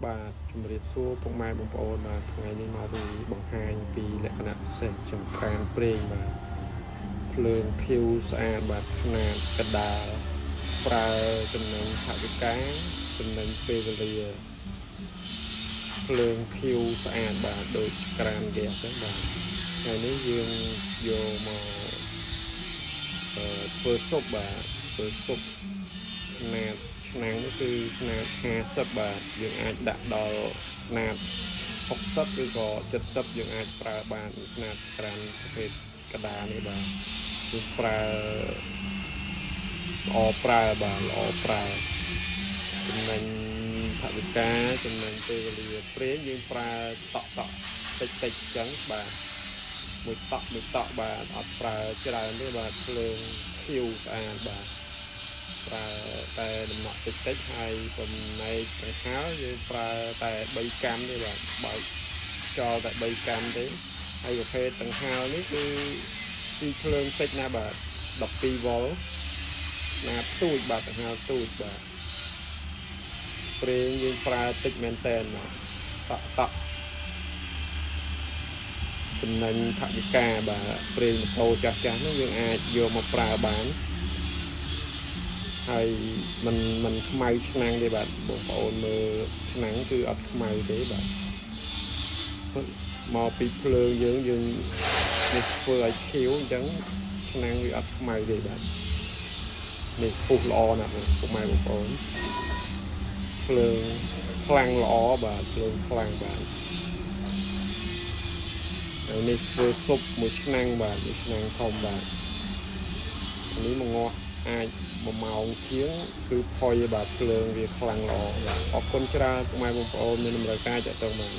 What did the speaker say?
បាទជំរាបសួរពុកម៉ែបងប្អូនបាទថ្ងៃនេះមកពីបង្ហាញពីលក្ខណៈពិសេសចង្ក្រានប្រេងបាទភ្លើងឃីវស្អាតបាទຂະຫນາດកដាលប្រើចំណេញថវិកាចំណេញពេលវេលាភ្លើងឃីវស្អាតបាទដូចក្រានហ្គាសហ្នឹងបាទថ្ងៃនេះយើងយកមកធ្វើស៊ុបបាទធ្វើស៊ុបຂະຫນາດឆ្នាំងនេះគឺຂະຫນາດ50បាទយើងអាចដាក់ដល់ຂະຫນາด60ឬក៏70យើងអាចប្រើបានຂະຫນາດក្រានប្រភេទកដានេះបាទគឺប្រើល្អប្រើបាទល្អប្រើចំណេញថវិកាចំណេញពេលវេលាប្រេងយើងប្រើតក់តិចអញ្ចឹងបាទមួយតក់បាទអត់ប្រើច្រើនទេបាទភ្លើងខៀវស្អាតបាទប្រើតែដំណក់តិចហើយចំណែកចង្ហាល់យើងប្រើតែ3កាំទេបាទបើចោលតែ3កាំទេហើយប្រភេទចង្ហាល់នេះគឺភ្លើងតិចណាបាទ12វ៉ុលណាទូចបាទចង្ហាល់ទូចបាទប្រេងយើងប្រើតិចមែនតែនបាទតក់ចំណេញថវិកាបាទប្រេងម៉ូតូចាស់នោះយើងអាចយកមកប្រើបានហើយมันខ្មៅឆ្នាំងទេបាទបងប្អូនមើលឆ្នាំងគឺអត់ខ្មៅទេបាទមកពីភ្លើងយើងនេះធ្វើឲ្យខៀវអញ្ចឹងឆ្នាំងវាអត់ខ្មៅទេបាទនេះពុះល្អណាស់ពុកម៉ែបងប្អូនភ្លើងខ្លាំងល្អបាទភ្លើងខ្លាំងបាទហើយនេះធ្វើស៊ុបមួយឆ្នាំងបាទមួយឆ្នាំងធំបាទនេះមកងាស់អាច1ម៉ោងជាងគឺផុយបាទភ្លើងវាខ្លាំងល្អបាទអរគុណច្រើនពុកម៉ែបងប្អូនមានតម្រូវការចាក់ទៅបាន